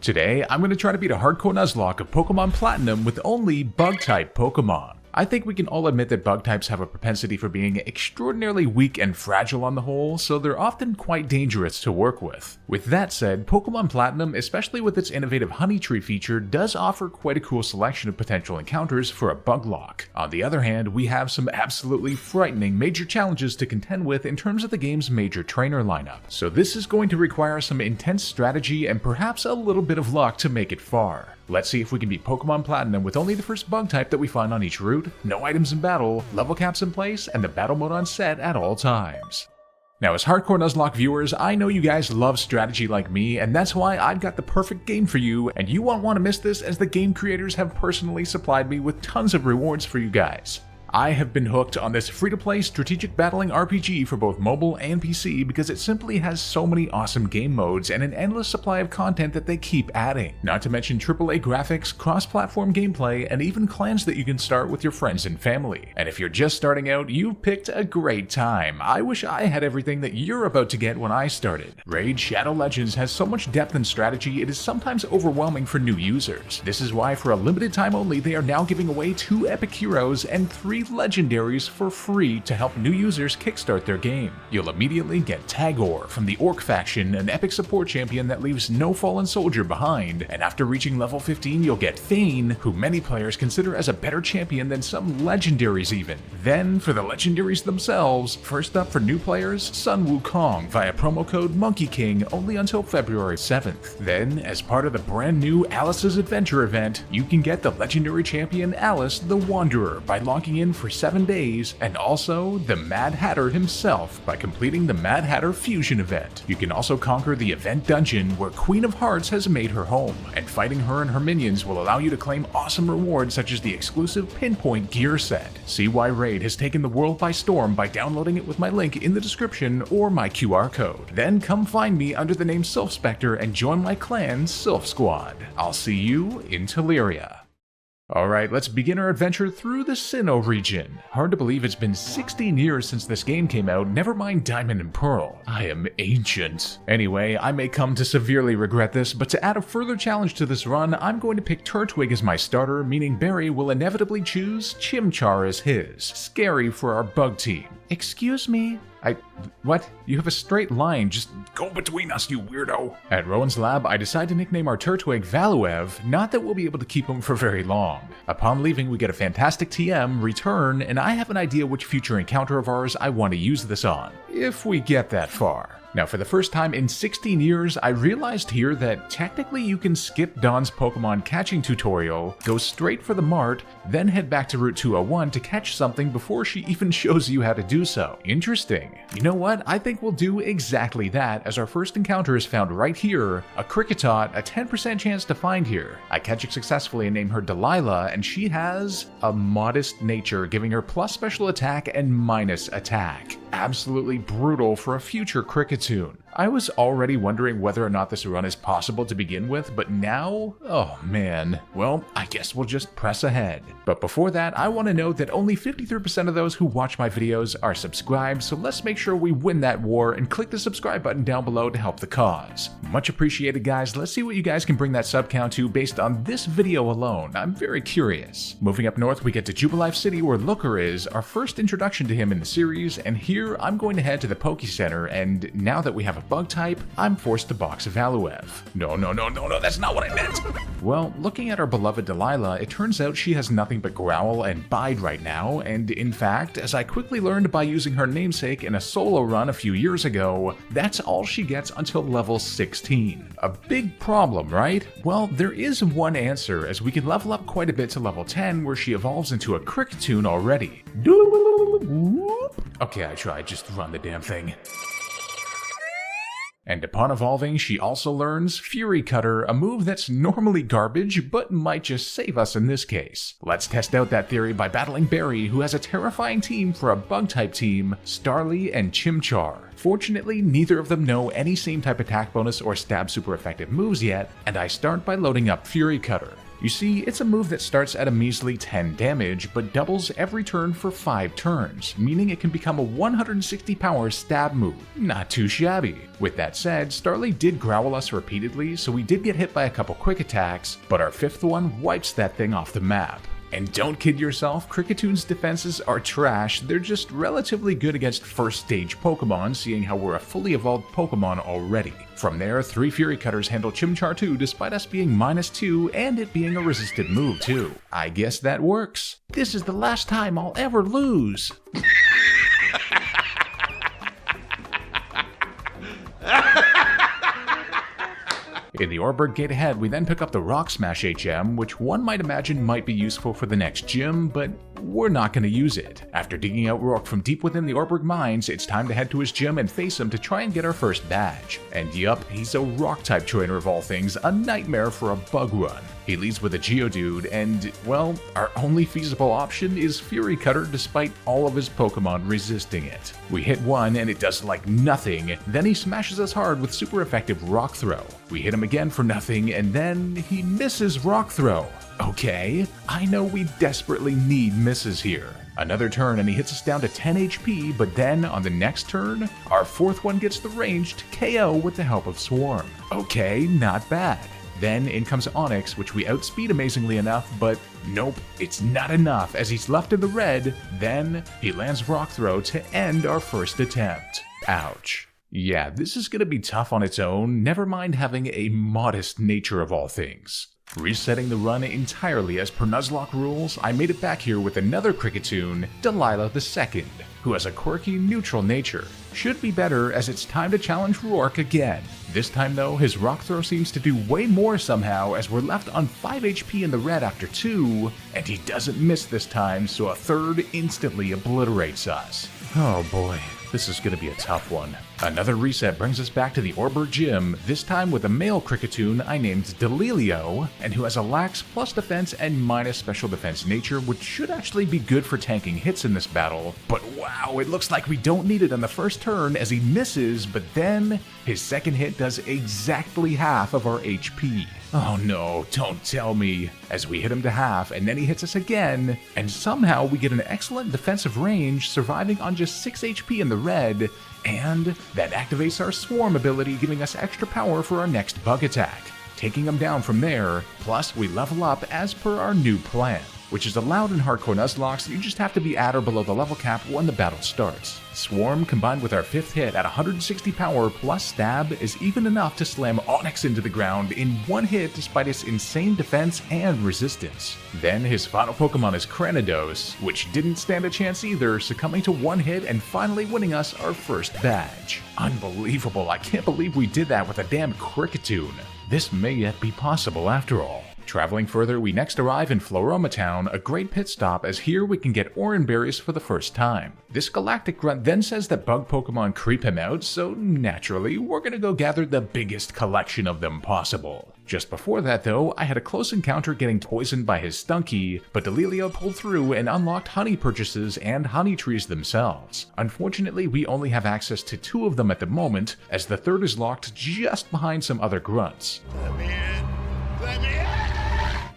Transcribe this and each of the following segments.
Today, I'm going to try to beat a hardcore Nuzlocke of Pokemon Platinum with only Bug-type Pokemon. I think we can all admit that bug types have a propensity for being extraordinarily weak and fragile on the whole, so they're often quite dangerous to work with. With that said, Pokemon Platinum, especially with its innovative Honey Tree feature, does offer quite a cool selection of potential encounters for a bug lock. On the other hand, we have some absolutely frightening major challenges to contend with in terms of the game's major trainer lineup. So this is going to require some intense strategy and perhaps a little bit of luck to make it far. Let's see if we can beat Pokemon Platinum with only the first bug type that we find on each route, no items in battle, level caps in place, and the battle mode on set at all times. Now, as hardcore Nuzlocke viewers, I know you guys love strategy like me, and that's why I've got the perfect game for you, and you won't want to miss this as the game creators have personally supplied me with tons of rewards for you guys. I have been hooked on this free-to-play strategic battling RPG for both mobile and PC because it simply has so many awesome game modes and an endless supply of content that they keep adding. Not to mention AAA graphics, cross-platform gameplay, and even clans that you can start with your friends and family. And if you're just starting out, you've picked a great time. I wish I had everything that you're about to get when I started. Raid Shadow Legends has so much depth and strategy it is sometimes overwhelming for new users. This is why for a limited time only they are now giving away 2 epic heroes and 3 legendaries for free to help new users kickstart their game. You'll immediately get Tagoar from the Orc faction, an epic support champion that leaves no fallen soldier behind, and after reaching level 15 you'll get Fayne, who many players consider as a better champion than some legendaries even. Then for the legendaries themselves, first up for new players, Sun Wukong via promo code Monkey King only until February 7th. Then, as part of the brand new Alice's Adventure event, you can get the legendary champion Alice the Wanderer by logging in for 7 days, and also the Mad Hatter himself by completing the Mad Hatter Fusion event. You can also conquer the event dungeon where Queen of Hearts has made her home, and fighting her and her minions will allow you to claim awesome rewards such as the exclusive Pinpoint gear set. See why Raid has taken the world by storm by downloading it with my link in the description or my QR code. Then come find me under the name Sylph Spectre and join my clan Sylph Squad. I'll see you in Teleria. Alright, let's begin our adventure through the Sinnoh region. Hard to believe it's been 16 years since this game came out, never mind Diamond and Pearl. I am ancient. Anyway, I may come to severely regret this, but to add a further challenge to this run, I'm going to pick Turtwig as my starter, meaning Barry will inevitably choose Chimchar as his. Scary for our bug team. Excuse me? What? You have a straight line, just go between us, you weirdo. At Rowan's lab, I decide to nickname our Turtwig Valuev, not that we'll be able to keep him for very long. Upon leaving, we get a fantastic TM, return, and I have an idea which future encounter of ours I want to use this on, if we get that far. Now, for the first time in 16 years, I realized here that technically you can skip Dawn's Pokemon catching tutorial, go straight for the Mart, then head back to Route 201 to catch something before she even shows you how to do so. Interesting. You know what? I think we'll do exactly that, as our first encounter is found right here, a Kricketot, a 10% chance to find here. I catch it successfully and name her Delilah, and she has a modest nature, giving her plus special attack and minus attack. Absolutely brutal for a future Kricketune. I was already wondering whether or not this run is possible to begin with, but now, oh man. Well, I guess we'll just press ahead. But before that, I want to note that only 53% of those who watch my videos are subscribed, so let's make sure we win that war and click the subscribe button down below to help the cause. Much appreciated, guys. Let's see what you guys can bring that sub count to based on this video alone. I'm very curious. Moving up north, we get to Jubilife City where Looker is, our first introduction to him in the series, and here I'm going to head to the Poke Center, and now that we have a bug type, I'm forced to box Valuev. No, that's not what I meant! Well, looking at our beloved Delilah, it turns out she has nothing but Growl and Bide right now, and in fact, as I quickly learned by using her namesake in a solo run a few years ago, that's all she gets until level 16. A big problem, right? Well, there is one answer, as we can level up quite a bit to level 10 where she evolves into a Kricketune already. Okay, I tried, just run the damn thing. And upon evolving, she also learns Fury Cutter, a move that's normally garbage, but might just save us in this case. Let's test out that theory by battling Barry, who has a terrifying team for a bug-type team, Starly and Chimchar. Fortunately, neither of them know any same type attack bonus or stab super effective moves yet, and I start by loading up Fury Cutter. You see, it's a move that starts at a measly 10 damage, but doubles every turn for 5 turns, meaning it can become a 160 power stab move. Not too shabby. With that said, Starly did growl us repeatedly, so we did get hit by a couple quick attacks, but our 5th one wipes that thing off the map. And don't kid yourself, Krickettoon's defenses are trash, they're just relatively good against first stage Pokemon, seeing how we're a fully evolved Pokemon already. From there, 3 Fury Cutters handle Chimchar too, despite us being -2 and it being a resisted move too. I guess that works. This is the last time I'll ever lose. In the Orberg gate ahead, we then pick up the Rock Smash HM, which one might imagine might be useful for the next gym, but we're not going to use it. After digging out Rourke from deep within the Orberg mines, it's time to head to his gym and face him to try and get our first badge. And yup, he's a Rock-type trainer of all things, a nightmare for a bug run. He leads with a Geodude, and, well, our only feasible option is Fury Cutter despite all of his Pokemon resisting it. We hit one and it does like nothing, then he smashes us hard with super effective Rock Throw. We hit him again for nothing, and then he misses Rock Throw. Okay, I know we desperately need misses here. Another turn and he hits us down to 10 HP, but then on the next turn, our 4th one gets the range to KO with the help of Swarm. Okay, not bad. Then in comes Onix, which we outspeed amazingly enough, but nope, it's not enough as he's left in the red. Then he lands Rock Throw to end our first attempt. Ouch. Yeah, this is gonna be tough on its own, never mind having a modest nature of all things. Resetting the run entirely as per Nuzlocke rules, I made it back here with another Krickettoon, Delilah II, who has a quirky, neutral nature. Should be better as it's time to challenge Rourke again. This time though, his Rock Throw seems to do way more somehow as we're left on 5 HP in the red after 2, and he doesn't miss this time, so a 3rd instantly obliterates us. Oh boy. This is going to be a tough one. Another reset brings us back to the Orberg gym, this time with a male Krickettoon I named Delilio, and who has a lax plus defense and minus special defense nature, which should actually be good for tanking hits in this battle. But wow, it looks like we don't need it on the first turn as he misses, but then his second hit does exactly half of our HP. Oh no, don't tell me. As we hit him to half, and then he hits us again, and somehow we get an excellent defensive range, surviving on just 6 HP in the red, and that activates our Swarm ability, giving us extra power for our next bug attack. Taking him down from there, plus we level up as per our new plan, which is allowed in Hardcore Nuzlocke, so you just have to be at or below the level cap when the battle starts. Swarm combined with our 5th hit at 160 power plus stab is even enough to slam Onix into the ground in one hit despite its insane defense and resistance. Then his final Pokemon is Cranidos, which didn't stand a chance either, succumbing to one hit and finally winning us our first badge. Unbelievable, I can't believe we did that with a damn Krickettoon. This may yet be possible after all. Traveling further, we next arrive in Floroma Town, a great pit stop as here we can get Oran Berries for the first time. This galactic grunt then says that bug Pokemon creep him out, so naturally, we're gonna go gather the biggest collection of them possible. Just before that though, I had a close encounter getting poisoned by his Stunky, but Delilio pulled through and unlocked honey purchases and honey trees themselves. Unfortunately, we only have access to 2 of them at the moment, as the 3rd is locked just behind some other grunts. Let me in! Let me in!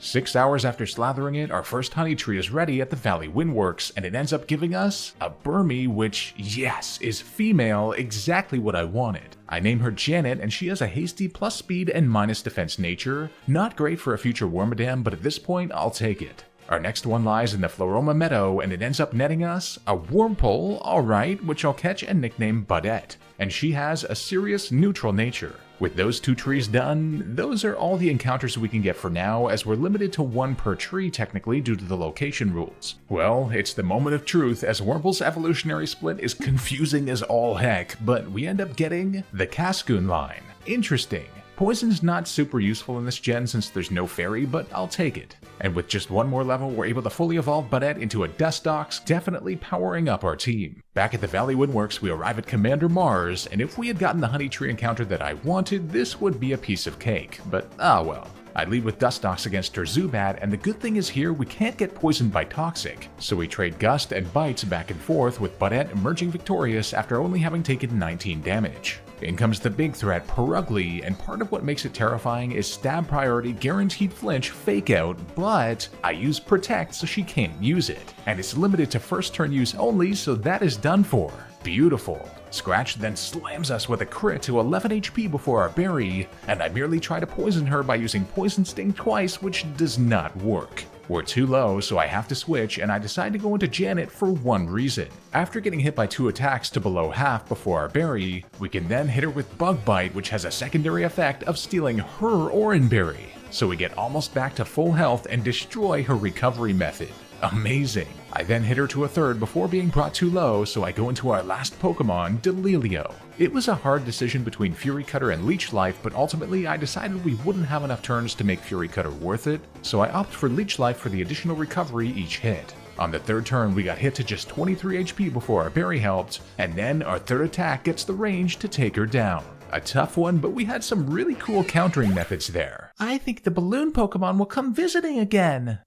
6 hours after slathering it, our first honey tree is ready at the Valley Windworks, and it ends up giving us a Burmy, which, yes, is female, exactly what I wanted. I name her Janet, and she has a hasty plus speed and minus defense nature. Not great for a future Wormadam, but at this point, I'll take it. Our next one lies in the Floroma Meadow, and it ends up netting us a Wurmple, alright, which I'll catch and nickname Budette, and she has a serious neutral nature. With those 2 trees done, those are all the encounters we can get for now, as we're limited to 1 per tree technically due to the location rules. Well, it's the moment of truth, as Wurmple's evolutionary split is confusing as all heck, but we end up getting the Cascoon line. Interesting. Poison's not super useful in this gen since there's no fairy, but I'll take it. And with just 1 more level, we're able to fully evolve Budette into a Dustox, definitely powering up our team. Back at the Valley Windworks, we arrive at Commander Marsh, and if we had gotten the honey tree encounter that I wanted, this would be a piece of cake, but ah well. I lead with Dustox against her Zubat, and the good thing is here we can't get poisoned by Toxic, so we trade Gust and Bites back and forth with Budette emerging victorious after only having taken 19 damage. In comes the big threat, Perugly, and part of what makes it terrifying is stab priority, guaranteed flinch, fake out, but I use protect so she can't use it. And it's limited to first turn use only, so that is done for. Beautiful. Scratch then slams us with a crit to 11 HP before our berry, and I merely try to poison her by using Poison Sting twice, which does not work. We're too low, so I have to switch, and I decide to go into Janet for one reason. After getting hit by 2 attacks to below half before our berry, we can then hit her with Bug Bite, which has a secondary effect of stealing her Oran Berry. So we get almost back to full health and destroy her recovery method. Amazing. I then hit her to a third before being brought too low, so I go into our last Pokemon, Delilio. It was a hard decision between Fury Cutter and Leech Life, but ultimately I decided we wouldn't have enough turns to make Fury Cutter worth it, so I opted for Leech Life for the additional recovery each hit. On the third turn, we got hit to just 23 HP before our berry helped, and then our third attack gets the range to take her down. A tough one, but we had some really cool countering methods there. I think the balloon Pokemon will come visiting again.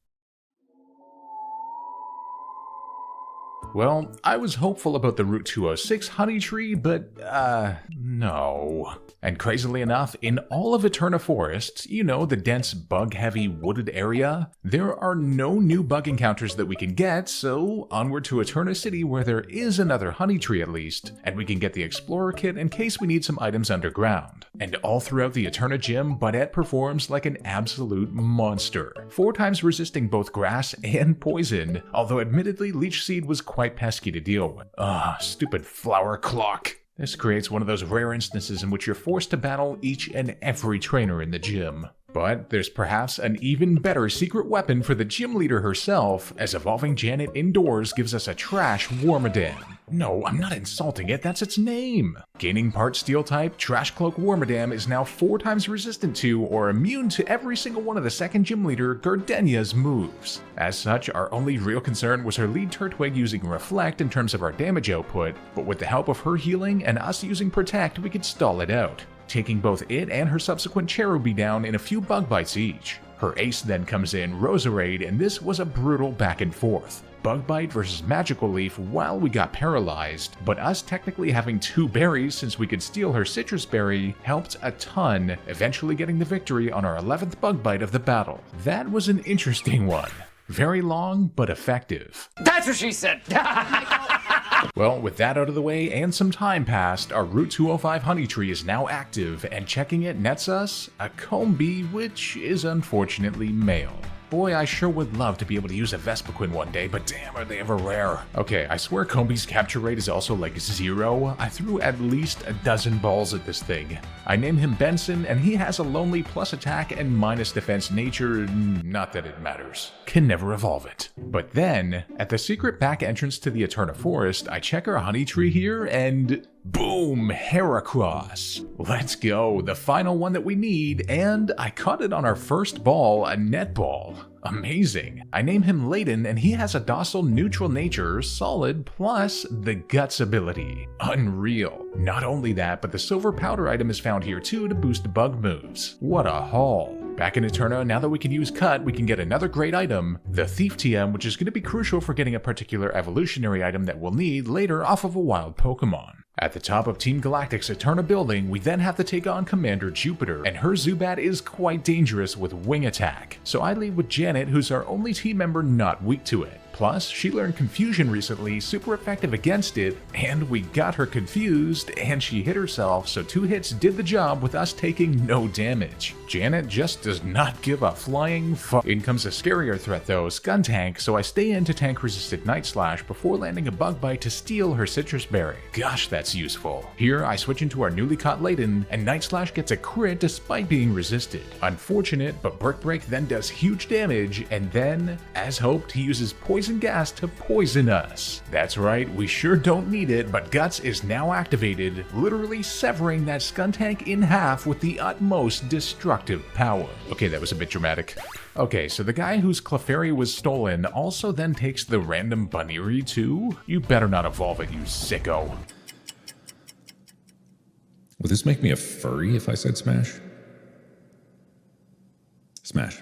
Well, I was hopeful about the Route 206 honey tree, but, no. And crazily enough, in all of Eterna Forest, you know, the dense bug-heavy wooded area, there are no new bug encounters that we can get, so onward to Eterna City where there is another honey tree at least, and we can get the Explorer Kit in case we need some items underground. And all throughout the Eterna gym, Budette performs like an absolute monster, 4 times resisting both grass and poison, although admittedly Leech Seed was quite pesky to deal with. Stupid flower clock. This creates one of those rare instances in which you're forced to battle each and every trainer in the gym. But there's perhaps an even better secret weapon for the gym leader herself, as evolving Janet indoors gives us a trash Wormadam. No, I'm not insulting it, that's its name. Gaining part Steel type, Trash Cloak Wormadam is now 4 times resistant to or immune to every single one of the second gym leader Gardenia's moves. As such, our only real concern was her lead Turtwig using Reflect in terms of our damage output, but with the help of her healing and us using Protect, we could stall it out, taking both it and her subsequent Cherubi down in a few bug bites each. Her ace then comes in, Roserade, and this was a brutal back and forth. Bug Bite versus Magical Leaf while we got paralyzed, but us technically having 2 berries since we could steal her Citrus Berry helped a ton, eventually getting the victory on our 11th Bug Bite of the battle. That was an interesting one. Very long, but effective. That's what she said! Well, with that out of the way and some time passed, our Route 205 honey tree is now active, and checking it nets us a Combee, which is unfortunately male. Boy, I sure would love to be able to use a Vespiquen one day, but damn, are they ever rare. Okay, I swear Combee's capture rate is also like 0. I threw at least a dozen balls at this thing. I name him Benson, and he has a lonely plus attack and minus defense nature, not that it matters. Can never evolve it. But then, at the secret back entrance to the Eterna Forest, I check our honey tree here, and boom, Heracross. Let's go, the final one that we need, and I caught it on our first ball, a netball. Amazing. I name him Layden, and he has a docile neutral nature, solid, plus the guts ability. Unreal. Not only that, but the silver powder item is found here too to boost bug moves. What a haul. Back in Eterna, now that we can use Cut, we can get another great item, the Thief TM, which is going to be crucial for getting a particular evolutionary item that we'll need later off of a wild Pokemon. At the top of Team Galactic's Eterna building, we then have to take on Commander Jupiter, and her Zubat is quite dangerous with Wing Attack. So I lead with Janet, who's our only team member not weak to it. Plus, she learned Confusion recently, super effective against it, and we got her confused, and she hit herself, so 2 hits did the job with us taking no damage. Janet just does not give a flying fuck. In comes a scarier threat though, Skuntank, so I stay in to tank resisted Night Slash before landing a Bug Bite to steal her Citrus Berry. Gosh, that's useful. Here, I switch into our newly caught Layden, and Night Slash gets a crit despite being resisted. Unfortunate, but Brick Break then does huge damage, and then, as hoped, he uses Poison Gas to poison us. That's right, we sure don't need it, but Guts is now activated, literally severing that Skuntank in half with the utmost destructive power. Okay, that was a bit dramatic. Okay, so the guy whose Clefairy was stolen also then takes the random Bunnery too? You better not evolve it, you sicko. Would this make me a furry if I said smash? Smash.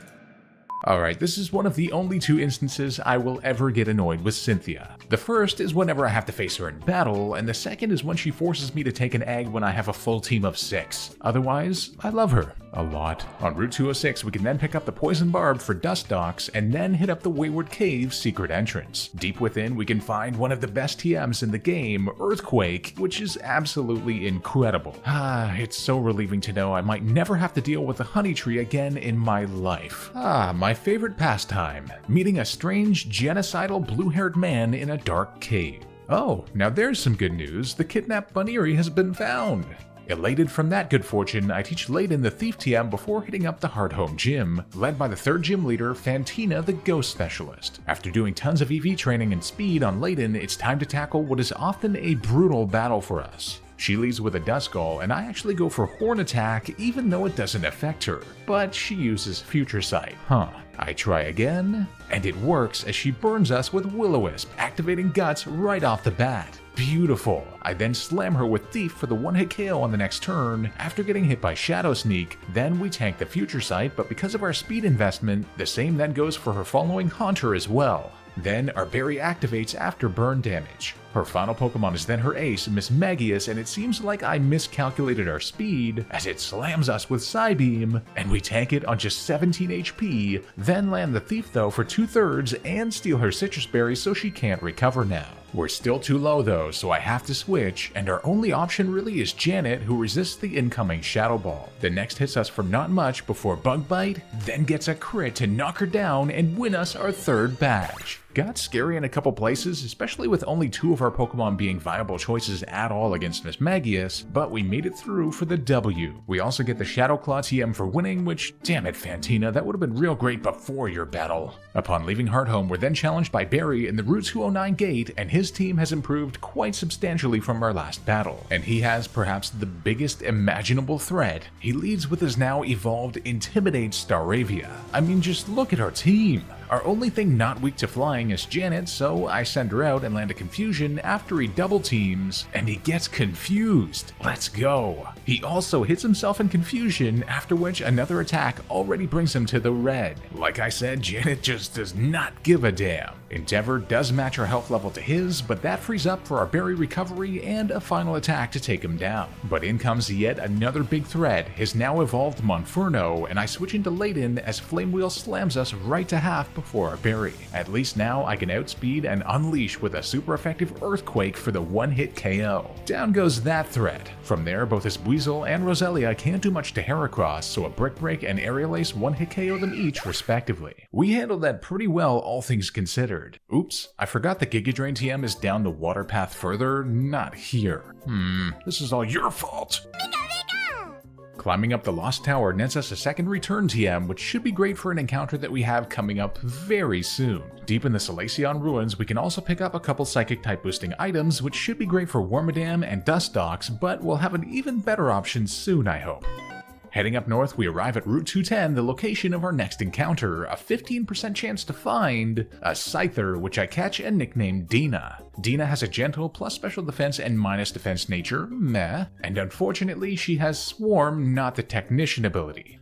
Alright, this is one of the only 2 instances I will ever get annoyed with Cynthia. The first is whenever I have to face her in battle, and the second is when she forces me to take an egg when I have a full team of 6. Otherwise, I love her a lot. On Route 206, we can then pick up the Poison Barb for Dust Docks, and then hit up the Wayward Cave's secret entrance. Deep within, we can find one of the best TMs in the game, Earthquake, which is absolutely incredible. It's so relieving to know I might never have to deal with the honey tree again in my life. My favorite pastime, meeting a strange, genocidal blue-haired man in a dark cave. Oh, now there's some good news. The kidnapped Bunnery has been found. Elated from that good fortune, I teach Layden the Thief TM before hitting up the Hardhome Gym, led by the 3rd gym leader, Fantina the Ghost Specialist. After doing tons of EV training and speed on Layden, it's time to tackle what is often a brutal battle for us. She leads with a Duskull, and I actually go for Horn Attack even though it doesn't affect her, but she uses Future Sight. I try again, and it works as she burns us with Will-O-Wisp, activating Guts right off the bat. Beautiful. I then slam her with Thief for the 1-hit KO on the next turn after getting hit by Shadow Sneak. Then we tank the Future Sight, but because of our speed investment, the same then goes for her following Haunter as well. Then our berry activates after burn damage. Her final Pokemon is then her ace, Mismagius, and it seems like I miscalculated our speed as it slams us with Psybeam, and we tank it on just 17 HP, then land the Thief though for 2/3 and steal her Citrus Berry so she can't recover now. We're still too low though, so I have to switch, and our only option really is Janet, who resists the incoming Shadow Ball. The next hits us for not much before Bug Bite, then gets a crit to knock her down and win us our 3rd badge. Got scary in a couple places, especially with only 2 of our Pokemon being viable choices at all against Mismagius, but we made it through for the W. We also get the Shadow Claw TM for winning, which, damn it Fantina, that would have been real great before your battle. Upon leaving Hearthome, we're then challenged by Barry in the Route 209 gate, and his team has improved quite substantially from our last battle. And he has perhaps the biggest imaginable threat. He leads with his now evolved Intimidate Staravia. I mean, just look at our team. Our only thing not weak to flying is Janet, so I send her out and land a Confusion after he double teams, and he gets confused. Let's go. He also hits himself in Confusion, after which another attack already brings him to the red. Like I said, Janet just does not give a damn. Endeavor does match our health level to his, but that frees up for our berry recovery and a final attack to take him down. But in comes yet another big threat, his now evolved Monferno, and I switch into Layden as Flame Wheel slams us right to half before our berry. At least now I can outspeed and unleash with a super effective Earthquake for the 1-hit KO. Down goes that threat. From there, both his Weasel and Roselia can't do much to Heracross, so a Brick Break and Aerial Ace 1-hit KO them each respectively. We handled that pretty well, all things considered. Oops, I forgot the Giga Drain TM is down the water path further, not here. This is all your fault. Climbing up the Lost Tower nets us a second return TM, which should be great for an encounter that we have coming up very soon. Deep in the Salacion ruins, we can also pick up a couple Psychic type boosting items, which should be great for Wormadam and Dust Docks, but we'll have an even better option soon, I hope. Heading up north, we arrive at Route 210, the location of our next encounter, a 15% chance to find a Scyther, which I catch and nickname Dina. Dina has a gentle plus special defense and minus defense nature, meh, and unfortunately she has Swarm, not the Technician ability.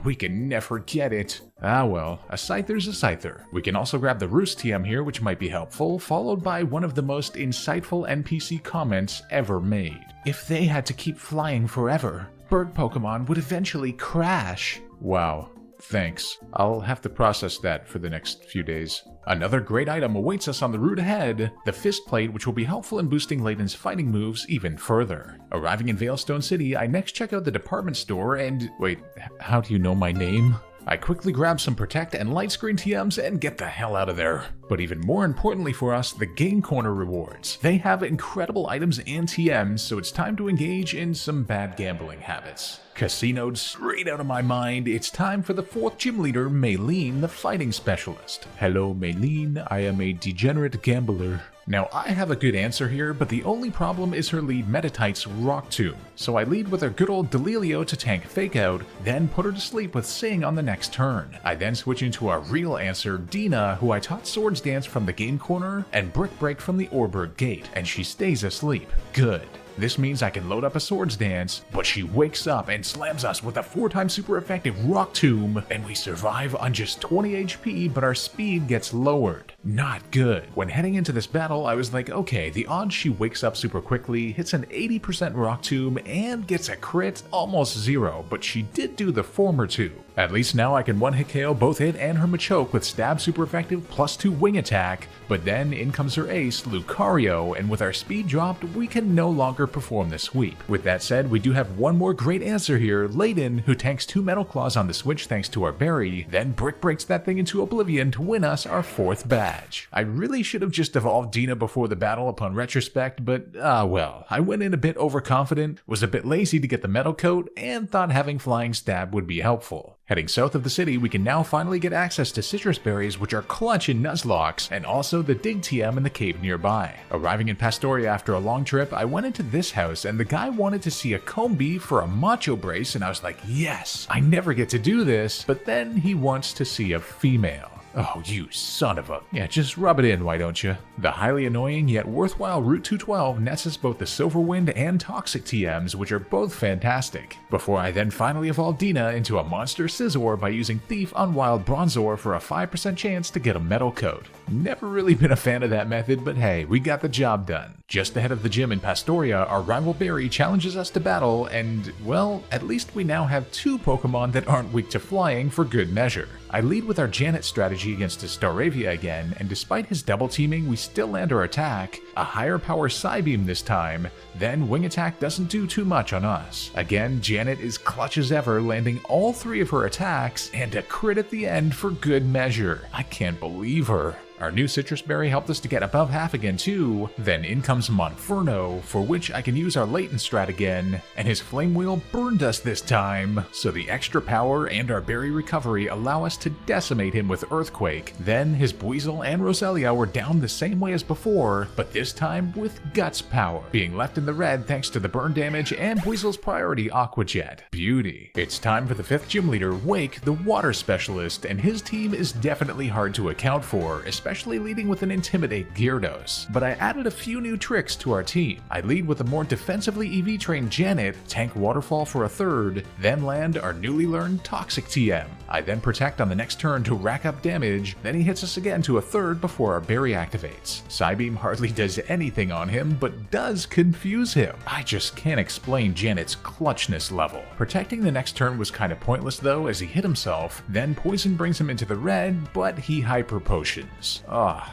We can never get it. Well, a Scyther's a Scyther. We can also grab the Roost TM here, which might be helpful, followed by one of the most insightful NPC comments ever made. If they had to keep flying forever, bird Pokemon would eventually crash. Wow, thanks. I'll have to process that for the next few days. Another great item awaits us on the route ahead, the Fist Plate, which will be helpful in boosting Layden's fighting moves even further. Arriving in Veilstone City, I next check out the department store and... wait, how do you know my name? I quickly grab some Protect and Light Screen TMs and get the hell out of there. But even more importantly for us, the Game Corner rewards. They have incredible items and TMs, so it's time to engage in some bad gambling habits. Casinoed straight out of my mind, it's time for the 4th gym leader, Maylene, the fighting specialist. Hello Maylene, I am a degenerate gambler. Now I have a good answer here, but the only problem is her lead Metatite's Rock Tomb. So I lead with her good old Delilio to tank Fake Out, then put her to sleep with Sing on the next turn. I then switch into our real answer, Dina, who I taught Swords Dance from the Game Corner and Brick Break from the Orberg Gate, and she stays asleep. Good. This means I can load up a Swords Dance, but she wakes up and slams us with a 4x super effective Rock Tomb, and we survive on just 20 HP, but our speed gets lowered. Not good. When heading into this battle, I was like, okay, the odds she wakes up super quickly, hits an 80% Rock Tomb, and gets a crit, almost zero, but she did do the former two. At least now I can one-hit KO both it and her Machoke with Stab super effective +2 wing attack, but then in comes her ace, Lucario, and with our speed dropped, we can no longer perform the sweep. With that said, we do have one more great answer here, Layden, who tanks 2 Metal Claws on the switch thanks to our berry, then Brick breaks that thing into oblivion to win us our 4th badge. I really should have just evolved Dina before the battle upon retrospect, but well, I went in a bit overconfident, was a bit lazy to get the Metal Coat, and thought having Flying Stab would be helpful. Heading south of the city, we can now finally get access to citrus berries, which are clutch in Nuzlockes, and also the Dig TM in the cave nearby. Arriving in Pastoria after a long trip, I went into this house, and the guy wanted to see a Combi for a Macho Brace, and I was like, yes, I never get to do this, but then he wants to see a female. Oh, you son of a... Yeah, just rub it in, why don't you? The highly annoying yet worthwhile Route 212 nets us both the Silverwind and Toxic TMs, which are both fantastic. Before I then finally evolve Dina into a monster Scizor by using Thief on Wild Bronzor for a 5% chance to get a Metal Coat. Never really been a fan of that method, but hey, we got the job done. Just ahead of the gym in Pastoria, our rival Barry challenges us to battle, and, well, at least we now have 2 Pokemon that aren't weak to flying for good measure. I lead with our Janet strategy against his Staravia again, and despite his double teaming, we still land our attack, a higher power Psybeam this time, then Wing Attack doesn't do too much on us. Again, Janet is clutch as ever, landing all 3 of her attacks, and a crit at the end for good measure. I can't believe her. Our new Citrus Berry helped us to get above half again too, then in comes Monferno, for which I can use our Latent strat again, and his Flame Wheel burned us this time, so the extra power and our berry recovery allow us to decimate him with Earthquake. Then his Buizel and Roselia were down the same way as before, but this time with Guts power, being left in the red thanks to the burn damage and Buizel's priority Aqua Jet. Beauty. It's time for the 5th gym leader, Wake, the water specialist, and his team is definitely hard to account for, especially leading with an Intimidate Gyarados. But I added a few new tricks to our team. I lead with a more defensively EV trained Janet, tank Waterfall for a 3rd, then land our newly learned Toxic TM. I then protect on the next turn to rack up damage, then he hits us again to a 3rd before our berry activates. Psybeam hardly does anything on him, but does confuse him. I just can't explain Janet's clutchness level. Protecting the next turn was kind of pointless though, as he hit himself, then Poison brings him into the red, but he Hyper Potions.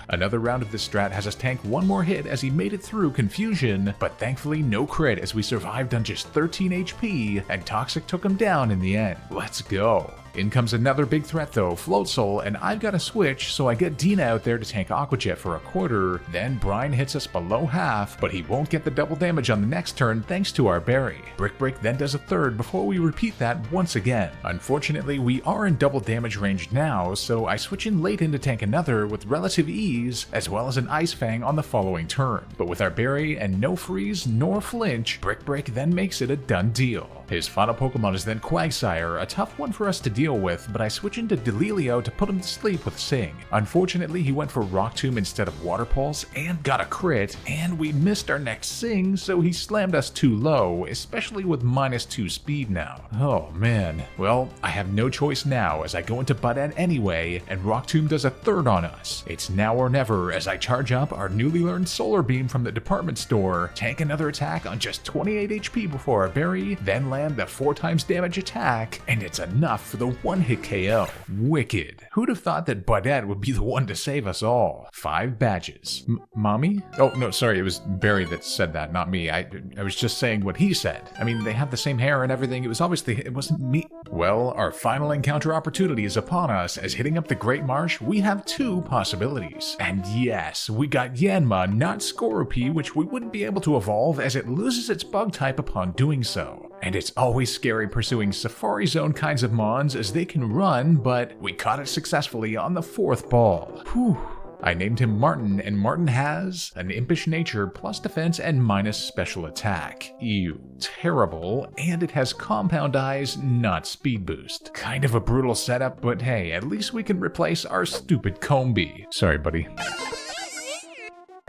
Another round of this strat has us tank one more hit as he made it through Confusion, but thankfully no crit as we survived on just 13 HP, and Toxic took him down in the end. Let's go. In comes another big threat though, Floatzel, and I've got a switch, so I get Dina out there to tank Aqua Jet for a 1/4, then Brine hits us below half, but he won't get the double damage on the next turn thanks to our berry. Brick Break then does a 3rd before we repeat that once again. Unfortunately, we are in double damage range now, so I switch in Layton to tank another with relative ease, as well as an Ice Fang on the following turn. But with our berry and no freeze nor flinch, Brick Break then makes it a done deal. His final Pokemon is then Quagsire, a tough one for us to deal with, but I switch into Delilio to put him to sleep with Sing. Unfortunately, he went for Rock Tomb instead of Water Pulse and got a crit, and we missed our next Sing, so he slammed us too low, especially with -2 speed now. Oh man. Well, I have no choice now as I go into Buttad anyway, and Rock Tomb does a 3rd on us. It's now or never as I charge up our newly learned Solar Beam from the department store, tank another attack on just 28 HP before our berry, then land the 4x damage attack, and it's enough for the 1-hit KO. Wicked. Who'd have thought that Buttad would be the one to save us all? 5 badges. Mommy? Oh, no, sorry, it was Barry that said that, not me. I was just saying what he said. I mean, they have the same hair and everything. It wasn't me. Well, our final encounter opportunity is upon us, as hitting up the Great Marsh, we have 2 possibilities. And yes, we got Yanma, not Skorupi, which we wouldn't be able to evolve as it loses its bug type upon doing so. And it's always scary pursuing Safari Zone kinds of mons as they can run, but we caught it successfully on the 4th ball. Whew. I named him Martin, and Martin has an impish nature plus defense and minus special attack. Ew, terrible, and it has compound eyes, not speed boost. Kind of a brutal setup, but hey, at least we can replace our stupid Combi. Sorry, buddy.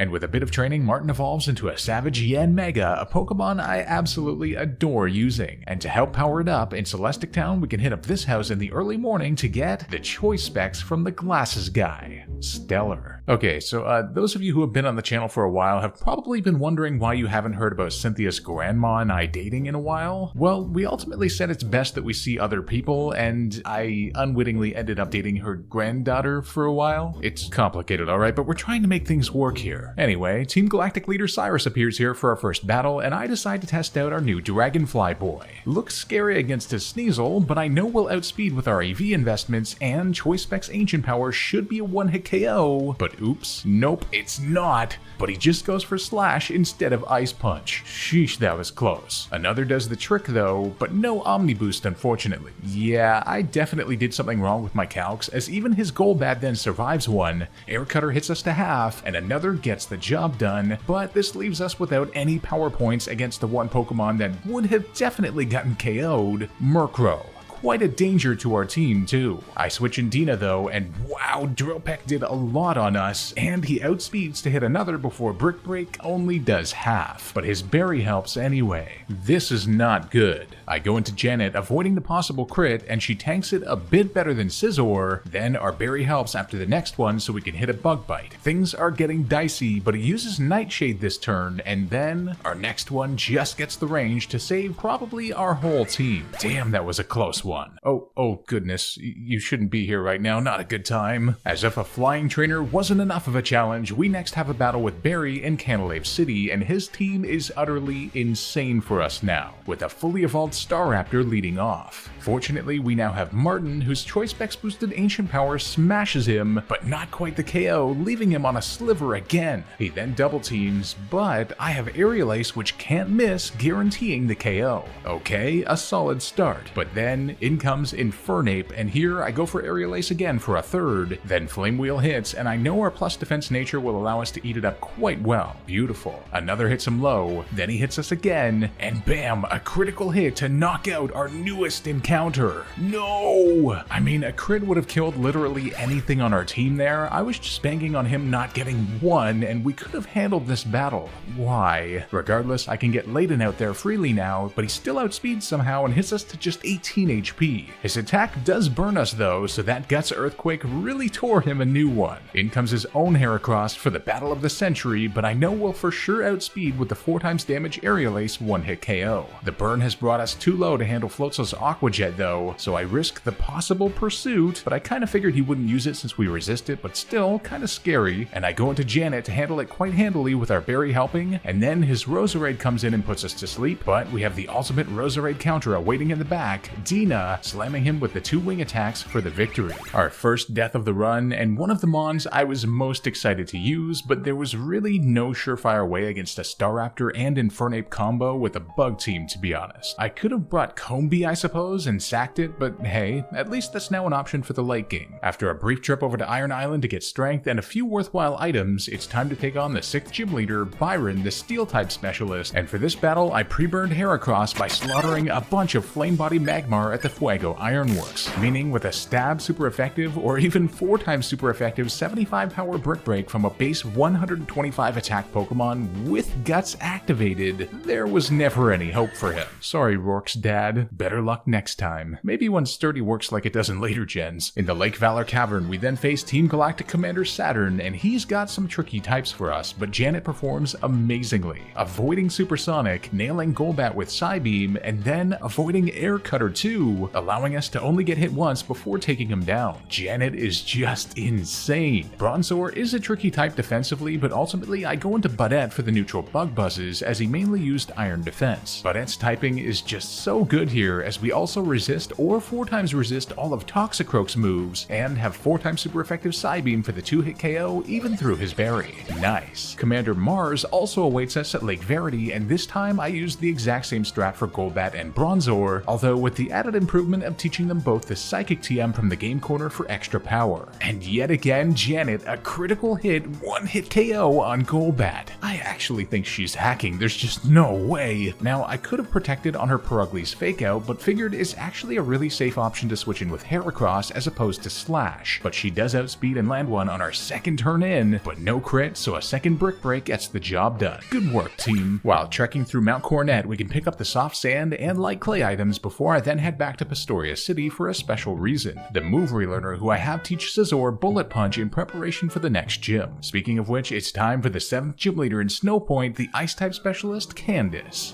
And with a bit of training, Martin evolves into a Savage Yanmega, a Pokemon I absolutely adore using. And to help power it up, in Celestic Town we can hit up this house in the early morning to get the choice specs from the glasses guy. Stellar. Okay, so those of you who have been on the channel for a while have probably been wondering why you haven't heard about Cynthia's grandma and I dating in a while. Well, we ultimately said it's best that we see other people, and I unwittingly ended up dating her granddaughter for a while. It's complicated, alright, but we're trying to make things work here. Anyway, Team Galactic leader Cyrus appears here for our first battle, and I decide to test out our new Dragonfly boy. Looks scary against his Sneasel, but I know we'll outspeed with our AV investments, and Choice Specs Ancient Power should be a one-hit KO. But oops, nope, it's not. But he just goes for Slash instead of Ice Punch. Sheesh, that was close. Another does the trick though, but no Omni Boost unfortunately. Yeah, I definitely did something wrong with my calcs, as even his Golbat then survives one, Air Cutter hits us to half, and another gets the job done, but this leaves us without any power points against the one Pokemon that would have definitely gotten KO'd, Murkrow. Quite a danger to our team too. I switch in Dina though, and wow, Drillpeck did a lot on us, and he outspeeds to hit another before Brick Break only does half, but his berry helps anyway. This is not good. I go into Janet, avoiding the possible crit, and she tanks it a bit better than Scizor. Then our berry helps after the next one so we can hit a Bug Bite. Things are getting dicey, but he uses Nightshade this turn, and then our next one just gets the range to save probably our whole team. Damn, that was a close one. Oh goodness, you shouldn't be here right now, not a good time. As if a flying trainer wasn't enough of a challenge, we next have a battle with Barry in Canalave City, and his team is utterly insane for us now, with a fully evolved Staraptor leading off. Fortunately, we now have Martin, whose Choice Specs boosted Ancient Power smashes him, but not quite the KO, leaving him on a sliver again. He then double teams, but I have Aerial Ace which can't miss, guaranteeing the KO. Okay, a solid start, but then in comes Infernape, and here I go for Aerial Ace again for a third, then Flame Wheel hits, and I know our plus defense nature will allow us to eat it up quite well. Beautiful. Another hits him low, then he hits us again, and bam, a critical hit to knock out our newest encounter. No! I mean, a crit would have killed literally anything on our team there. I was just banking on him not getting one, and we could have handled this battle. Why? Regardless, I can get Layden out there freely now, but he still outspeeds somehow and hits us to just 18 HP. His attack does burn us though, so that Guts Earthquake really tore him a new one. In comes his own Heracross for the battle of the century, but I know we'll for sure outspeed with the 4x damage Aerial Ace one-hit KO. The burn has brought us too low to handle Floatzel's Aqua Jet though, so I risk the possible pursuit, but I kinda figured he wouldn't use it since we resist it, but still kinda scary, and I go into Janet to handle it quite handily with our Berry helping, and then his Roserade comes in and puts us to sleep, but we have the ultimate Roserade counter awaiting in the back, Dina slamming him with the 2 wing attacks for the victory. Our first death of the run, and one of the mons I was most excited to use, but there was really no surefire way against a Staraptor and Infernape combo with a bug team, to be honest. I could have brought Combee, I suppose, and sacked it, but hey, at least that's now an option for the late game. After a brief trip over to Iron Island to get strength and a few worthwhile items, it's time to take on the 6th gym leader, Byron, the Steel-type specialist, and for this battle, I pre-burned Heracross by slaughtering a bunch of Flame Body Magmar at the Fuego Ironworks, meaning with a stab super effective or even 4x super effective 75 power Brick Break from a base 125 attack Pokemon with Guts activated, there was never any hope for him. Sorry Rourke's dad, better luck next time. Maybe when Sturdy works like it does in later gens. In the Lake Valor Cavern, we then face Team Galactic Commander Saturn, and he's got some tricky types for us, but Janet performs amazingly, avoiding Supersonic, nailing Golbat with Psybeam, and then avoiding Air Cutter too, allowing us to only get hit once before taking him down. Janet is just insane. Bronzor is a tricky type defensively, but ultimately I go into Budette for the neutral bug buzzes as he mainly used Iron Defense. Budette's typing is just so good here as we also resist or 4x resist all of Toxicroak's moves and have 4x super effective Psybeam for the 2-hit KO even through his berry. Nice. Commander Mars also awaits us at Lake Verity, and this time I used the exact same strat for Golbat and Bronzor, although with the added improvement of teaching them both the Psychic TM from the game corner for extra power. And yet again, Janet, a critical hit, 1-hit KO on Golbat. I actually think she's hacking, there's just no way. Now, I could have protected on her Purugli's fake out, but figured it's actually a really safe option to switch in with Heracross as opposed to Slash. But she does outspeed and land one on our second turn in, but no crit, so a second Brick Break gets the job done. Good work, team. While trekking through Mount Coronet, we can pick up the soft sand and light clay items before I then head back to Pastoria City for a special reason. The move relearner who I have teach Scizor Bullet Punch in preparation for the next gym. Speaking of which, it's time for the 7th gym leader in Snow Point, the Ice-type specialist, Candace.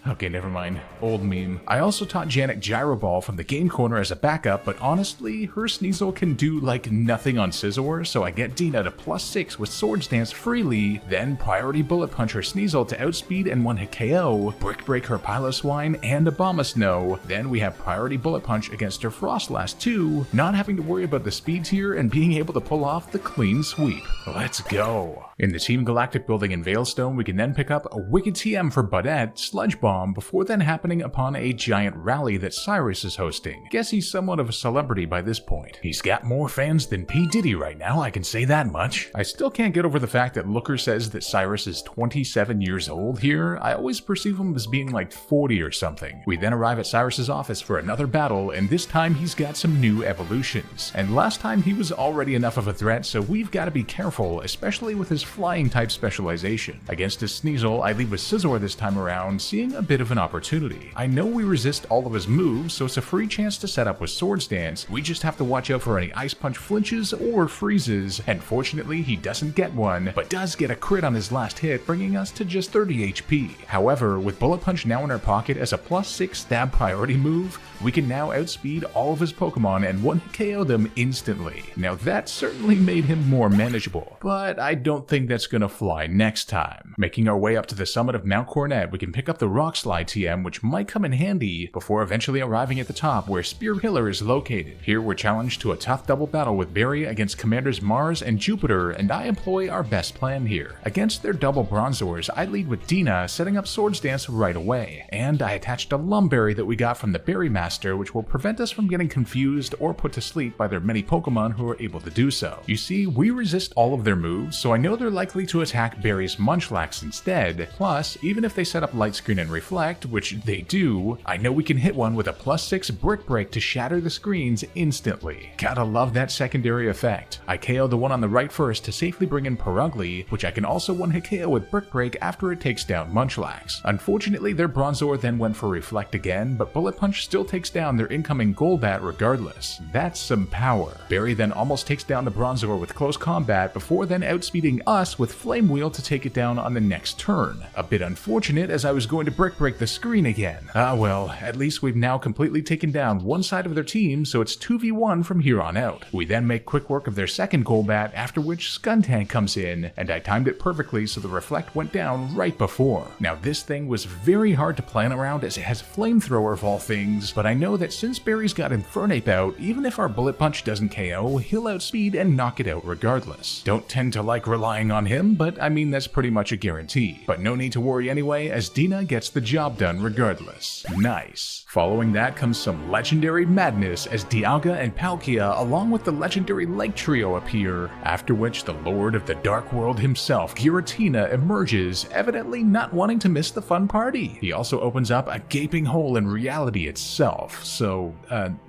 Okay, never mind. Old meme. I also taught Janet Gyro Ball from the game corner as a backup, but honestly, her Sneasel can do like nothing on Scizor, so I get Dina to +6 with Swords Dance freely, then priority Bullet Punch her Sneasel to outspeed and one-hit KO, Brick Break her Piloswine and Abomasnow, then we have priority Bullet Punch against her Frostlass too, not having to worry about the speed tier and being able to pull off the clean sweep. Let's go! In the Team Galactic building in Veilstone, we can then pick up a Wicked TM for Budette, Sludge Bomb, before then happening upon a giant rally that Cyrus is hosting. Guess he's somewhat of a celebrity by this point. He's got more fans than P. Diddy right now, I can say that much. I still can't get over the fact that Looker says that Cyrus is 27 years old here. I always perceive him as being like 40 or something. We then arrive at Cyrus's office for another battle, and this time he's got some new evolutions. And last time he was already enough of a threat, so we've got to be careful, especially with his flying type specialization. Against his Sneasel, I lead with Scizor this time around, seeing a bit of an opportunity. I know we resist all of his moves, so it's a free chance to set up with Swords Dance. We just have to watch out for any Ice Punch flinches or freezes, and fortunately he doesn't get one, but does get a crit on his last hit, bringing us to just 30 HP. However, with Bullet Punch now in our pocket as a +6 stab priority move, we can now outspeed all of his Pokemon and one-hit KO them instantly. Now that certainly made him more manageable, but I don't think that's gonna fly next time. Making our way up to the summit of Mount Coronet, we can pick up the Rock Slide TM, which might come in handy, before eventually arriving at the top where Spear Hiller is located. Here we're challenged to a tough double battle with Barry against Commanders Mars and Jupiter, and I employ our best plan here. Against their double Bronzors, I lead with Dina, setting up Swords Dance right away, and I attached a Lumberry that we got from the Berry Master, which will prevent us from getting confused or put to sleep by their many Pokemon who are able to do so. You see, we resist all of their moves, so I know they're likely to attack Barry's Munchlax instead. Plus, even if they set up Light Screen and Reflect, which they do, I know we can hit one with a +6 Brick Break to shatter the screens instantly. Gotta love that secondary effect. I KO the one on the right first to safely bring in Purugly, which I can also one-hit KO with Brick Break after it takes down Munchlax. Unfortunately, their Bronzor then went for Reflect again, but Bullet Punch still takes down their incoming Golbat regardless. That's some power. Barry then almost takes down the Bronzor with close combat before then outspeeding us with Flame Wheel to take it down on the next turn. A bit unfortunate as I was going to Brick Break the screen again. Ah well, at least we've now completely taken down one side of their team, so it's 2v1 from here on out. We then make quick work of their second Golbat, after which Skuntank comes in, and I timed it perfectly so the Reflect went down right before. Now this thing was very hard to plan around as it has Flamethrower of all things, but I know that since Barry's got Infernape out, even if our Bullet Punch doesn't KO, he'll outspeed and knock it out regardless. Don't tend to like relying on him, but I mean that's pretty much a guarantee. But no need to worry anyway, as Dina gets the job done regardless. Nice. Following that comes some legendary madness as Dialga and Palkia along with the legendary Lake Trio appear, after which the Lord of the Dark World himself, Giratina, emerges, evidently not wanting to miss the fun party. He also opens up a gaping hole in reality itself, so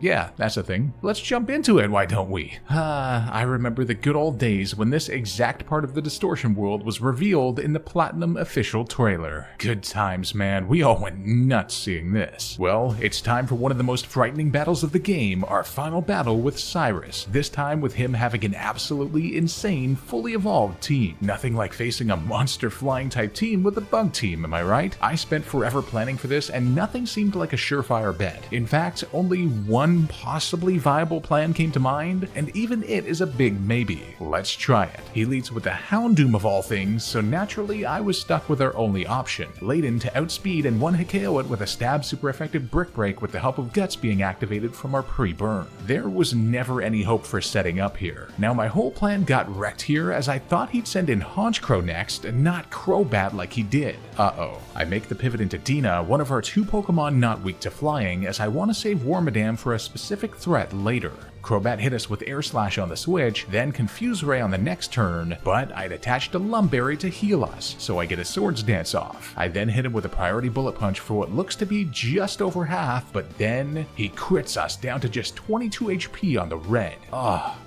yeah, that's a thing. Let's jump into it, why don't we? I remember the good old days when this exact part of the Distortion world was revealed in the Platinum official trailer. Good times, man, we all went nuts seeing this. Well, it's time for one of the most frightening battles of the game, our final battle with Cyrus, this time with him having an absolutely insane, fully evolved team. Nothing like facing a monster flying type team with a bug team, am I right? I spent forever planning for this and nothing seemed like a surefire bet. In fact, only one possibly viable plan came to mind, and even it is a big maybe. Let's try it. He leads with the Houndoom of all things, so naturally I was stuck with our only option, Layden to outspeed and one-hit KO it with a stab super effective Brick Break with the help of Guts being activated from our pre-burn. There was never any hope for setting up here. Now my whole plan got wrecked here as I thought he'd send in Honchkrow next, not Crobat like he did. Uh-oh. I make the pivot into Dina, one of our two Pokemon not weak to flying, as I want to save Wormadam for a specific threat later. Crobat hit us with Air Slash on the switch, then Confuse Ray on the next turn, but I'd attached a Lumberry to heal us, so I get a Swords Dance off. I then hit him with a priority Bullet Punch for what looks to be just over half, but then he crits us down to just 22 HP on the red.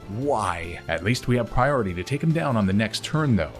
Why? At least we have priority to take him down on the next turn though.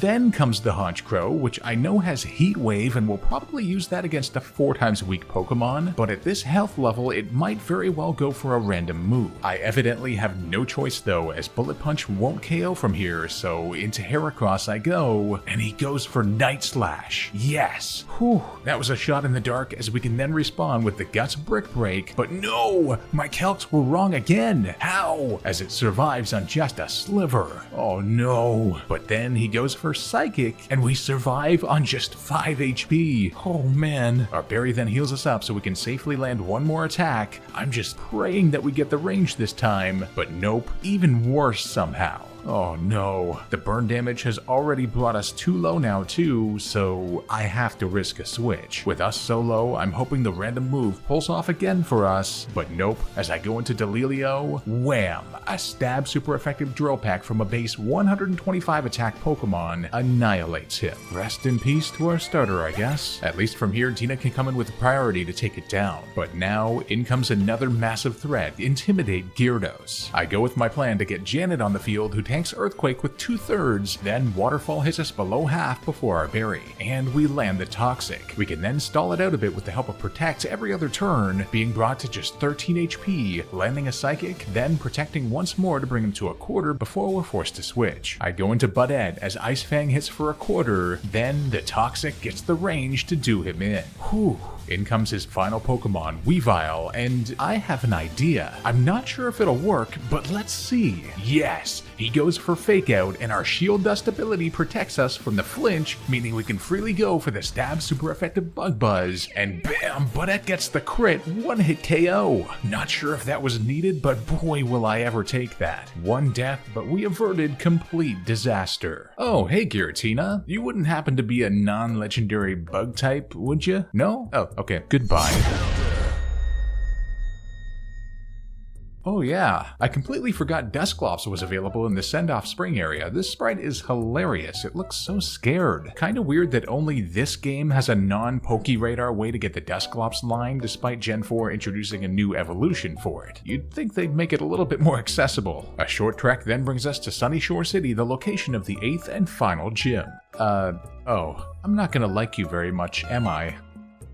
Then comes the Honchkrow, which I know has Heat Wave and will probably use that against a 4 times weak Pokemon, but at this health level it might very well go for a random move. I evidently have no choice though, as Bullet Punch won't KO from here, so into Heracross I go, and he goes for Night Slash. Yes! Whew, that was a shot in the dark, as we can then respawn with the Guts Brick Break, but no! My calcs were wrong again! How? As it survives on just a sliver. Oh no! But then he goes for Psychic, and we survive on just 5 HP. Oh man. Our berry then heals us up so we can safely land one more attack. I'm just praying that we get the range this time, but nope, even worse somehow. Oh no, the burn damage has already brought us too low now too, so I have to risk a switch. With us so low, I'm hoping the random move pulls off again for us, but nope, as I go into Delilio, wham! A stab super effective drill pack from a base 125 attack Pokemon annihilates him. Rest in peace to our starter, I guess. At least from here, Tina can come in with priority to take it down. But now, in comes another massive threat, Intimidate Gyarados. I go with my plan to get Janet on the field, who tanks Earthquake with 2/3, then Waterfall hits us below half before our berry, and we land the Toxic. We can then stall it out a bit with the help of Protect every other turn, being brought to just 13 HP, landing a Psychic, then protecting once more to bring him to a quarter before we're forced to switch. I go into Bud Ed as Ice Fang hits for a quarter, then the Toxic gets the range to do him in. Whew. In comes his final Pokemon, Weavile, and I have an idea. I'm not sure if it'll work, but let's see. Yes, he goes for Fake Out, and our Shield Dust ability protects us from the flinch, meaning we can freely go for the Stab super effective Bug Buzz, and bam, Budette gets the crit, one-hit KO. Not sure if that was needed, but boy will I ever take that. One death, but we averted complete disaster. Oh, hey Giratina, you wouldn't happen to be a non-legendary bug type, would you? No? Oh, okay, goodbye. Oh yeah, I completely forgot Dusclops was available in the send-off spring area. This sprite is hilarious, it looks so scared. Kinda weird that only this game has a non-Poke-Radar way to get the Dusclops line, despite Gen 4 introducing a new evolution for it. You'd think they'd make it a little bit more accessible. A short trek then brings us to Sunny Shore City, the location of the 8th and final gym. Oh, I'm not gonna like you very much, am I?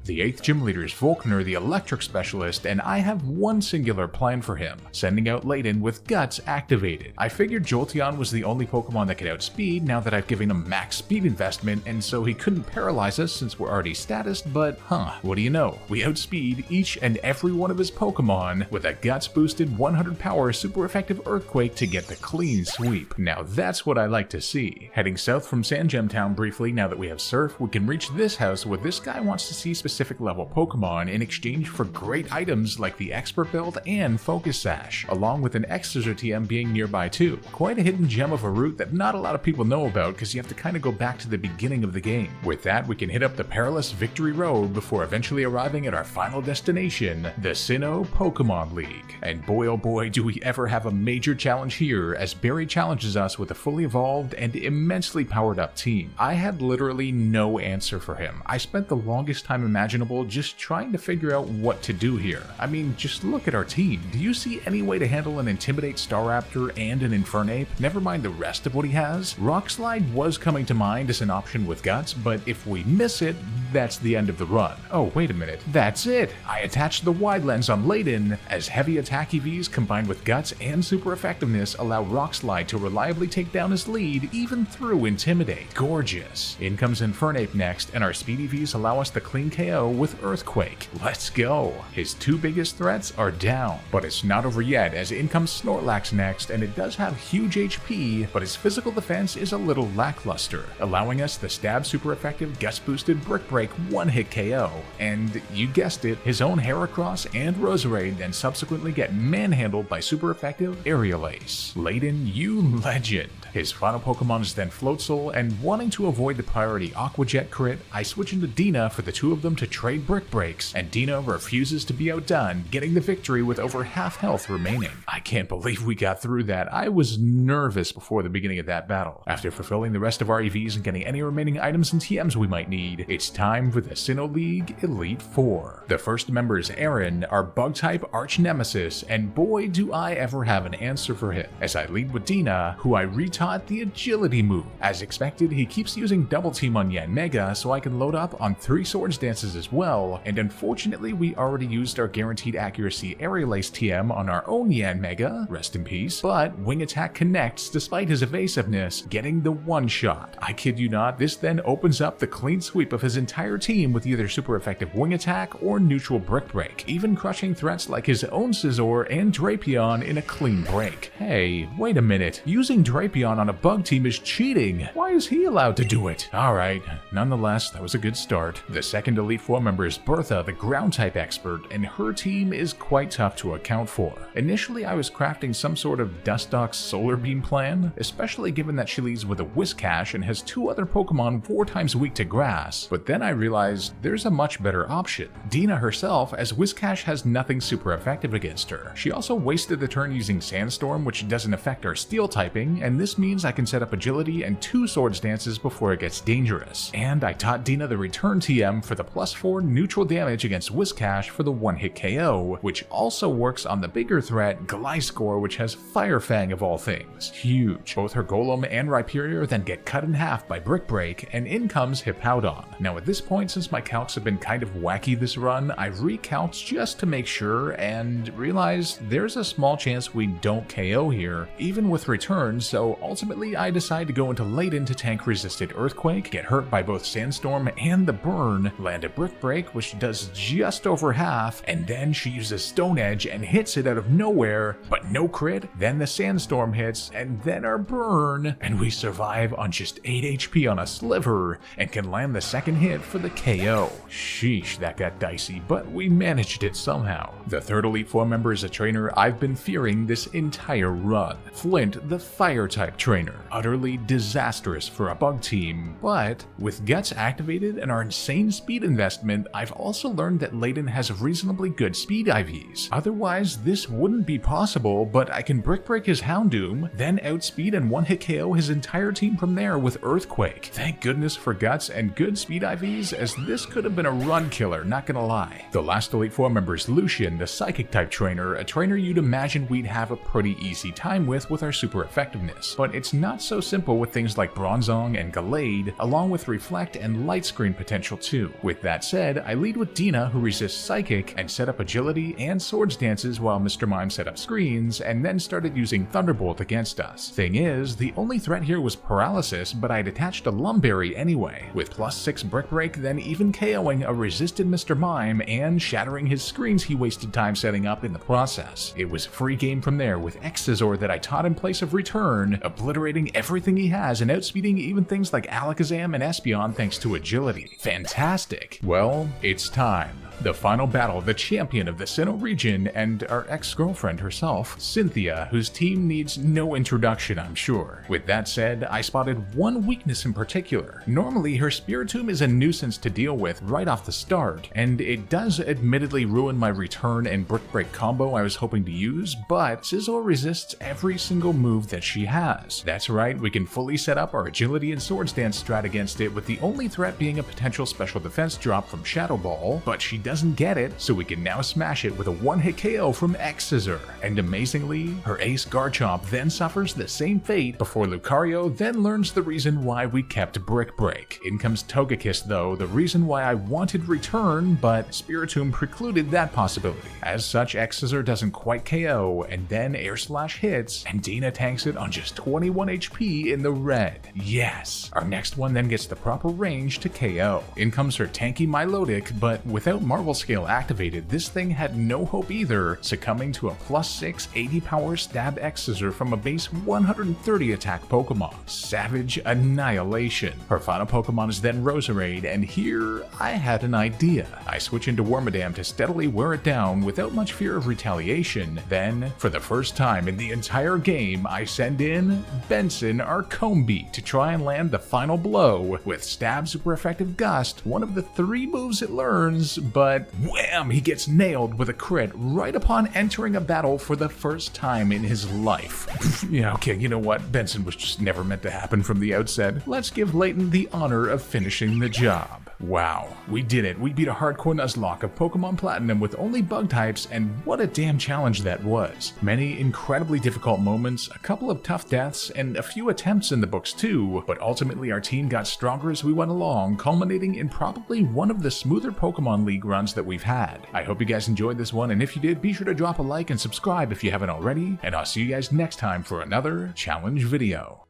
The 8th gym leader is Volkner, the electric specialist, and I have one singular plan for him, sending out Layton with Guts activated. I figured Jolteon was the only Pokemon that could outspeed now that I've given him max speed investment, and so he couldn't paralyze us since we're already statused, but what do you know? We outspeed each and every one of his Pokemon with a Guts boosted 100 power super effective Earthquake to get the clean sweep. Now that's what I like to see. Heading south from Sandgem Town briefly, now that we have Surf, we can reach this house where this guy wants to see specific level Pokemon in exchange for great items like the Expert Build and Focus Sash, along with an X-Scissor TM being nearby too. Quite a hidden gem of a route that not a lot of people know about because you have to kind of go back to the beginning of the game. With that, we can hit up the perilous Victory Road before eventually arriving at our final destination, the Sinnoh Pokemon League. And boy oh boy do we ever have a major challenge here, as Barry challenges us with a fully evolved and immensely powered up team. I had literally no answer for him. I spent the longest time imagining just trying to figure out what to do here. I mean, just look at our team. Do you see any way to handle an Intimidate Staraptor and an Infernape? Never mind the rest of what he has. Rock Slide was coming to mind as an option with Guts, but if we miss it, that's the end of the run. Oh, wait a minute. That's it! I attached the wide lens on Layton, as heavy attack EVs combined with Guts and super effectiveness allow Rock Slide to reliably take down his lead even through Intimidate. Gorgeous. In comes Infernape next, and our speed EVs allow us to clean KO with Earthquake. Let's go! His two biggest threats are down, but it's not over yet, as in comes Snorlax next, and it does have huge HP, but his physical defense is a little lackluster, allowing us the Stab super effective Guts boosted Brick Break Break one-hit KO, and you guessed it, his own Heracross and Roserade then subsequently get manhandled by super effective Aerial Ace. Layden, you legend. His final Pokemon is then Floatzel, and wanting to avoid the priority Aqua Jet crit, I switch into Dina for the two of them to trade Brick Breaks, and Dina refuses to be outdone, getting the victory with over half health remaining. I can't believe we got through that. I was nervous before the beginning of that battle. After fulfilling the rest of our EVs and getting any remaining items and TMs we might need, it's time for the Sinnoh League Elite Four. The first member is Aaron, our Bug-type arch nemesis, and boy do I ever have an answer for him, as I lead with Dina, who I retaught the agility move. As expected, he keeps using Double Team on Yanmega, so I can load up on 3 Swords Dances as well, and unfortunately we already used our guaranteed accuracy Aerial Ace TM on our own Yanmega, rest in peace, but Wing Attack connects despite his evasiveness, getting the one-shot. I kid you not, this then opens up the clean sweep of his entire team with either super effective Wing Attack or neutral Brick Break, even crushing threats like his own Scizor and Drapion in a clean break. Hey, wait a minute, using Drapion on a bug team is cheating. Why is he allowed to do it? Alright, nonetheless, that was a good start. The second Elite Four member is Bertha, the ground type expert, and her team is quite tough to account for. Initially, I was crafting some sort of Dustox Solar Beam plan, especially given that she leads with a Whiscash and has 2 other Pokemon 4 times weak to grass, but then I realized there's a much better option. Dina herself, as Whiscash has nothing super effective against her. She also wasted the turn using Sandstorm, which doesn't affect our Steel typing, and this means I can set up agility and 2 Swords Dances before it gets dangerous. And I taught Dina the return TM for the +4 neutral damage against Whiscash for the one-hit KO, which also works on the bigger threat Gliscor, which has Fire Fang of all things. Huge. Both her Golem and Rhyperior then get cut in half by Brick Break, and in comes Hippowdon. Now at this point, since my calcs have been kind of wacky this run, I recalced just to make sure and realized there's a small chance we don't KO here, even with returns, so ultimately I decide to go into Layden to tank resisted Earthquake, get hurt by both Sandstorm and the burn, land a Brick Break which does just over half, and then she uses Stone Edge and hits it out of nowhere, but no crit, then the Sandstorm hits, and then our burn, and we survive on just 8 HP on a sliver, and can land the second hit for the KO. Sheesh, that got dicey, but we managed it somehow. The third Elite Four member is a trainer I've been fearing this entire run. Flint, the Fire-type trainer. Utterly disastrous for a bug team, but with Guts activated and our insane speed investment, I've also learned that Layden has reasonably good speed IVs. Otherwise, this wouldn't be possible, but I can Brick Break his Houndoom, then outspeed and one-hit KO his entire team from there with Earthquake. Thank goodness for Guts and good speed IVs, as this could have been a run killer, not gonna lie. The last Elite Four member is Lucian, the Psychic-type trainer, a trainer you'd imagine we'd have a pretty easy time with our super effectiveness, but it's not so simple with things like Bronzong and Gallade, along with Reflect and Light Screen potential too. With that said, I lead with Dina, who resists Psychic, and set up agility and Swords Dances while Mr. Mime set up screens, and then started using Thunderbolt against us. Thing is, the only threat here was Paralysis, but I'd attached a Lumberry anyway, with +6 Brick Break, then even KOing a resisted Mr. Mime and shattering his screens he wasted time setting up in the process. It was free game from there with Xizor that I taught in place of return, obliterating everything he has and outspeeding even things like Alakazam and Espeon thanks to agility. Fantastic. Well, it's time. The final battle, the champion of the Sinnoh region, and our ex-girlfriend herself, Cynthia, whose team needs no introduction, I'm sure. With that said, I spotted one weakness in particular. Normally, her Spiritomb is a nuisance to deal with right off the start, and it does admittedly ruin my return and Brick Break combo I was hoping to use, but Scizor resists every single move that she has. That's right, we can fully set up our agility and Swords Dance strat against it, with the only threat being a potential special defense drop from Shadow Ball, but she doesn't get it, so we can now smash it with a one-hit KO from Xizor. And amazingly, her ace Garchomp then suffers the same fate before Lucario then learns the reason why we kept Brick Break. In comes Togekiss though, the reason why I wanted return, but Spiritomb precluded that possibility. As such, Xizor doesn't quite KO, and then Air Slash hits, and Dina tanks it on just 21 HP in the red. Yes! Our next one then gets the proper range to KO. In comes her tanky Milotic, but without Marvel Scale activated, this thing had no hope either, succumbing to a +6 80 power stab Xizor from a base 130 attack Pokemon. Savage annihilation. Her final Pokemon is then Roserade, and here I had an idea. I switch into Wormadam to steadily wear it down without much fear of retaliation. Then, for the first time in the entire game, I send in Benson, our Combee, to try and land the final blow with Stab Super Effective Gust, one of the 3 moves it learns, but wham! He gets nailed with a crit right upon entering a battle for the first time in his life. Yeah, okay, you know what? Benson was just never meant to happen from the outset. Let's give Layton the honor of finishing the job. Wow, we did it. We beat a hardcore Nuzlocke of Pokemon Platinum with only bug types, and what a damn challenge that was. Many incredibly difficult moments, a couple of tough deaths, and a few attempts in the books too, but ultimately our team got stronger as we went along, culminating in probably one of the smoother Pokemon League runs that we've had. I hope you guys enjoyed this one, and if you did, be sure to drop a like and subscribe if you haven't already, and I'll see you guys next time for another challenge video.